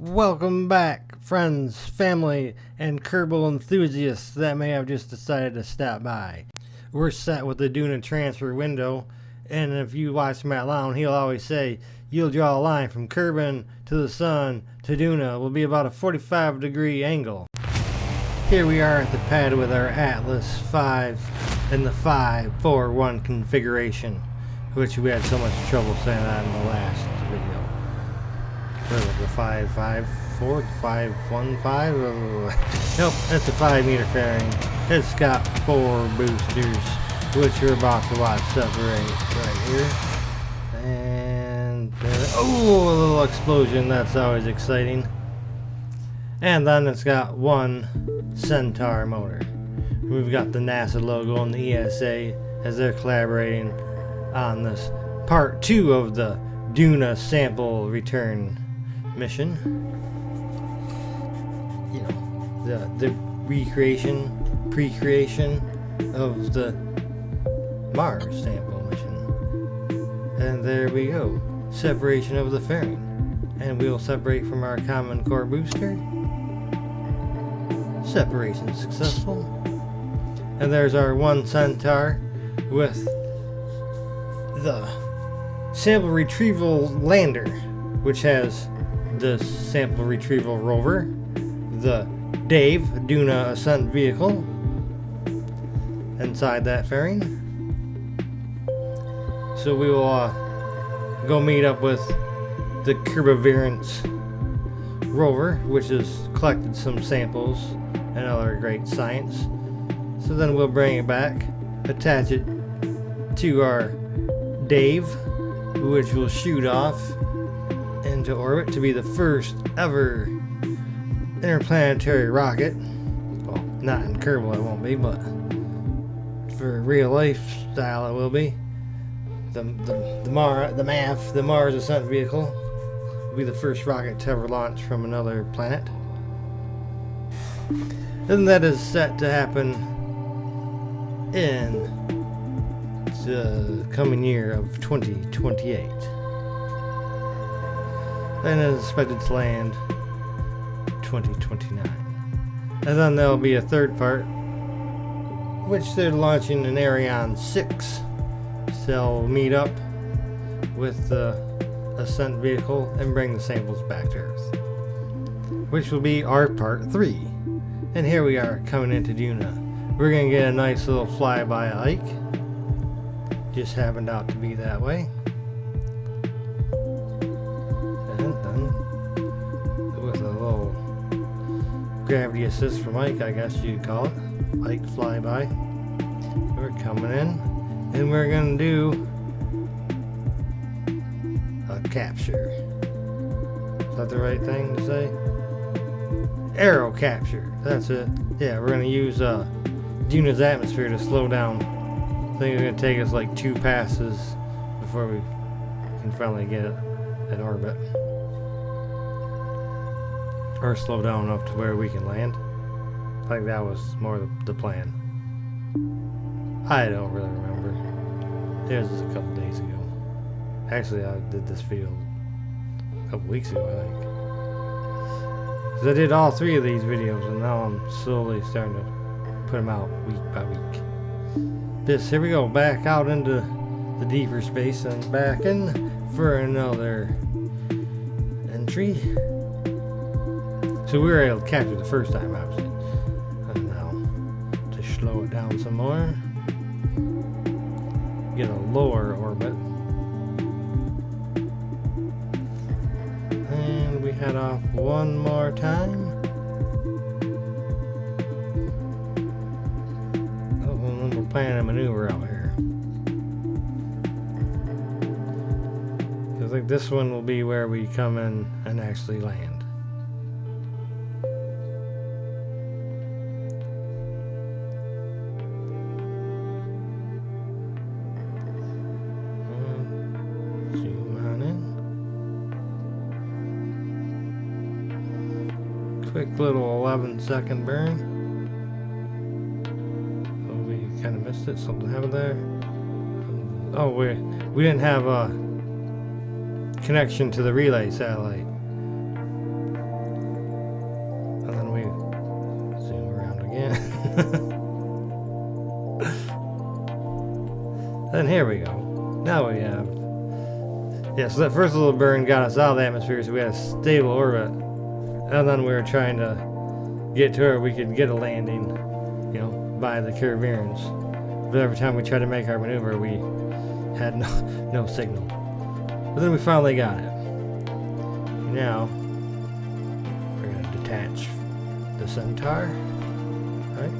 Welcome back, friends, family, and Kerbal enthusiasts that may have just decided to stop by. We're set with the Duna transfer window, and if you watch Matt Lown, he'll always say, you'll draw a line from Kerbin to the sun to Duna will be about a 45-degree angle. Here we are at the pad with our AtlasV in the 5-4-1 configuration, which we had so much trouble saying that in the last video. The 5-5-4, 5-1-5. Nope, that's a 5-meter fairing. It's got 4 boosters, which you're about to watch separate right here. And oh, a little explosion. That's always exciting. And then it's got 1 Centaur motor. We've got the NASA logo and the ESA as they're collaborating on this part 2 of the Duna sample return mission. You know, the pre-creation of the Mars sample mission. And there we go. Separation of the fairing. And we'll separate from our common core booster. Separation successful. And there's our 1 Centaur with the sample retrieval lander, which has the sample retrieval rover, the Dave Duna ascent vehicle inside that fairing. So we will go meet up with the Kerbiverance rover, which has collected some samples and other great science. So then we'll bring it back, attach it to our Dave, which will shoot off into orbit to be the first ever interplanetary rocket. Well, not in Kerbal it won't be, but for real life style it will be. The Mars ascent vehicle will be the first rocket to ever launch from another planet. And that is set to happen in the coming year of 2028. And is expected to land 2029. And then there'll be a third part, which they're launching an Ariane 6. So they'll meet up with the ascent vehicle and bring the samples back to Earth, which will be our part 3. And here we are coming into Duna. We're going to get a nice little flyby hike. Just happened out to be that way. And then, with a little gravity assist from Ike, I guess you'd call it. Ike flyby. We're coming in. And we're going to do a capture. Is that the right thing to say? Aero capture. That's it. Yeah, we're going to use Duna's atmosphere to slow down. I think it's going to take us like 2 passes before we can finally get it in orbit. Or slow down enough to where we can land. I think that was more the plan. I don't really remember. It was just a couple days ago. Actually, I did this video a couple weeks ago, I think. Because I did all 3 of these videos, and now I'm slowly starting to put them out week by week. Here we go, back out into the deeper space and back in for another entry. So we were able to capture the first time, obviously. And now, to slow it down some more, get a lower orbit. And we head off one more time. Planning a maneuver out here. I think this one will be where we come in and actually land. Zoom on in. Quick little 11-second burn. Kind of missed it. Something happened there. Oh, we didn't have a connection to the relay satellite. here we go. Now we have... Yeah, so that first little burn got us out of the atmosphere, so we had a stable orbit. And then we were trying to get to where we could get a landing, you know, by the Kerbiverance. But every time we tried to make our maneuver, we had no signal. But then we finally got it. Now, we're going to detach the Centaur. Right?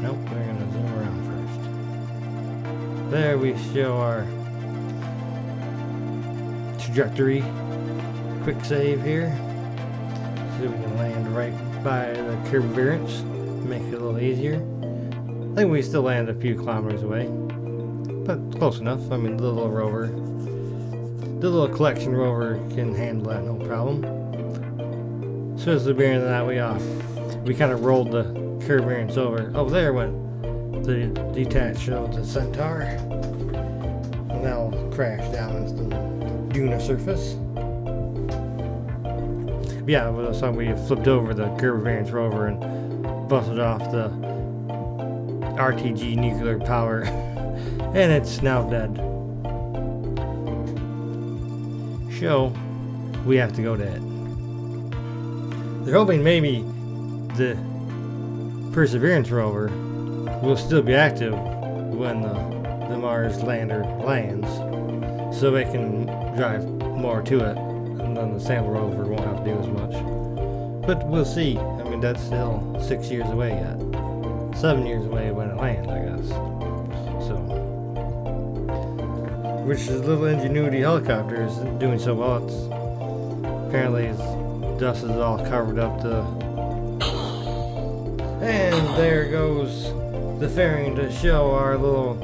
Nope, we're going to zoom around first. There we show our trajectory. Quick save here. So we can land right by the Kerbiverance. Make it a little easier. I think we still land a few kilometers away. But close enough. I mean, the little rover. The little collection rover can handle that, no problem. As soon as the bearing of that, we kind of rolled the Kerbiverance over. Oh, there went the detached of the Centaur. And that'll crash down into the Duna surface. Yeah, so we flipped over the Kerbiverance rover and busted off the RTG nuclear power. And it's now dead. So, we have to go to it. They're hoping maybe the Perseverance rover will still be active when the Mars lander lands, so they can drive more to it, and then the sample rover won't have to do as much. But we'll see. I mean, that's still 6 years away yet. 7 years away when it lands, I guess. So, which is little Ingenuity helicopter isn't doing so well. It's apparently its dust is all covered up and there goes the fairing to show our little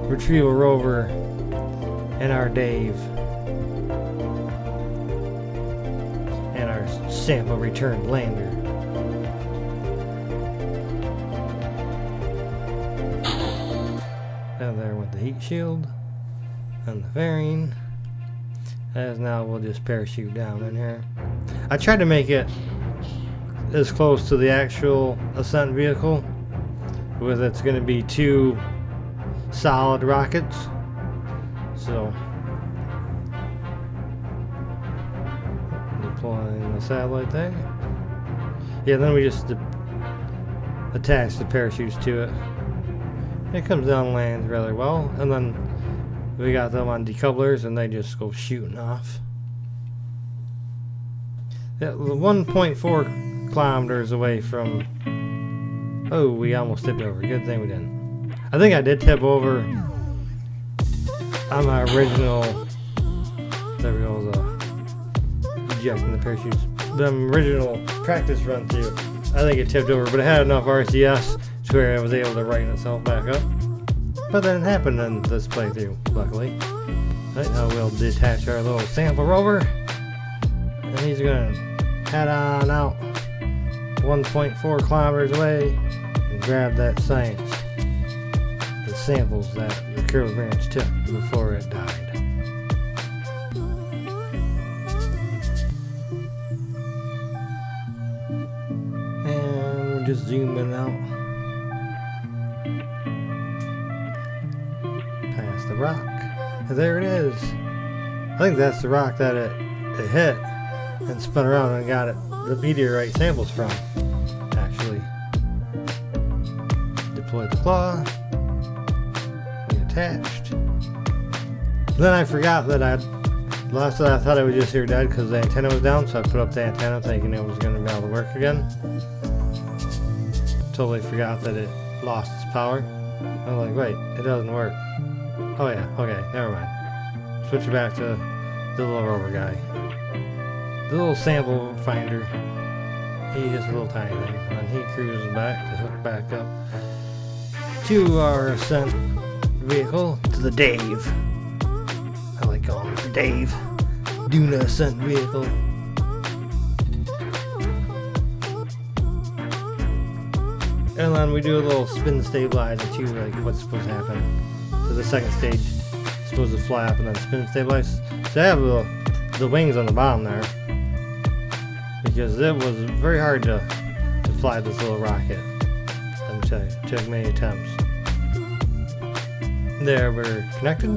retrieval rover and our Dave and our sample return lander. And there went the heat shield and the fairing. As now we'll just parachute down in here. I tried to make it as close to the actual ascent vehicle, with it's going to be 2 solid rockets. So deploying the satellite there. Yeah, then we just attach the parachutes to it. It comes down and lands rather well, and then we got them on decouplers and they just go shooting off. Yeah, 1.4 kilometers away from... Oh, we almost tipped over. Good thing we didn't. I think I did tip over on my original... There we go, ejecting the parachutes. The original practice run through, I think it tipped over, but it had enough RCS to where it was able to right itself back up. But that didn't happen in this playthrough, luckily. Right, now we'll detach our little sample rover. And he's going to head on out 1.4 kilometers away and grab that science. The samples that the Kerbiverance took before it died. And we're just zooming out. The rock. There it is. I think that's the rock that it hit and spun around and got the meteorite samples from. Actually. Deploy the claw. Reattached. Then I forgot that I thought it was just here dead because the antenna was down, so I put up the antenna thinking it was going to be able to work again. Totally forgot that it lost its power. I'm like, wait, it doesn't work. Oh yeah, okay, never mind. Switch it back to the little rover guy. The little sample finder. He's just a little tiny thing. And he cruises back to hook back up to our ascent vehicle, to the Dave. I like calling it the Dave. Duna ascent vehicle. And then we do a little spin stabilizer too, like what's supposed to happen. So the second stage is supposed to fly up and then spin stabilize. So I have the wings on the bottom there, because it was very hard to fly this little rocket. Let me tell you, it took many attempts. There, we're connected.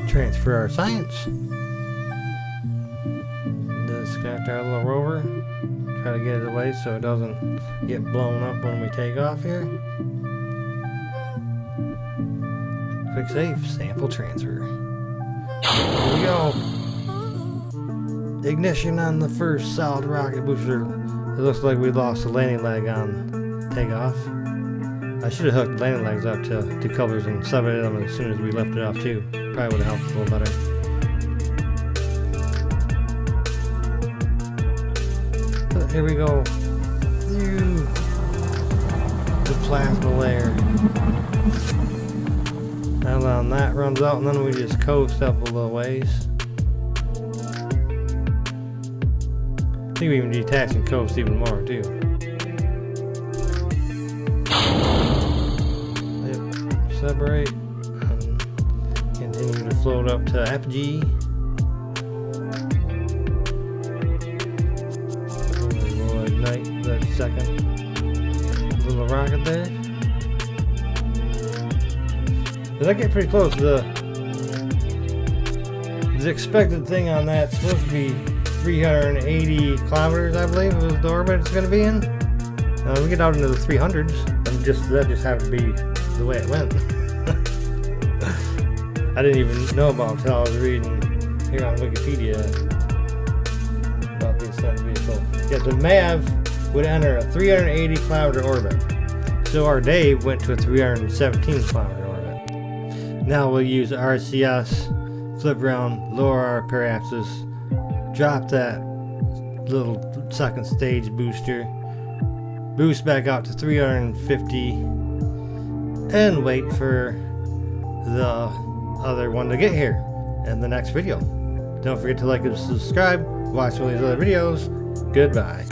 Transfer our science. Disconnect our little rover. Try to get it away so it doesn't get blown up when we take off here. Quick save, sample transfer. Here we go. Ignition on the first solid rocket booster. It looks like we lost the landing leg on takeoff. I should have hooked landing legs up to two colors and subbed them as soon as we lifted off too. Probably would have helped a little better. But here we go. Through the plasma layer. And then that runs out and then we just coast up a little ways. I think we even detach and coast even more too. Yep. Separate and continue to float up to apogee. We'll ignite that second little rocket there. Did I get pretty close? The expected thing on that's supposed to be 380 kilometers, I believe, was the orbit it's going to be in. We get out into the 300s, and that just happened to be the way it went. I didn't even know about it until I was reading here on Wikipedia about the ascent vehicle. Yeah, the MAV would enter a 380 kilometer orbit. So our Dave went to a 317 kilometer orbit. Now we'll use RCS, flip around, lower our periapsis, drop that little second stage booster, boost back out to 350, and wait for the other one to get here in the next video. Don't forget to like and subscribe, watch all these other videos. Goodbye.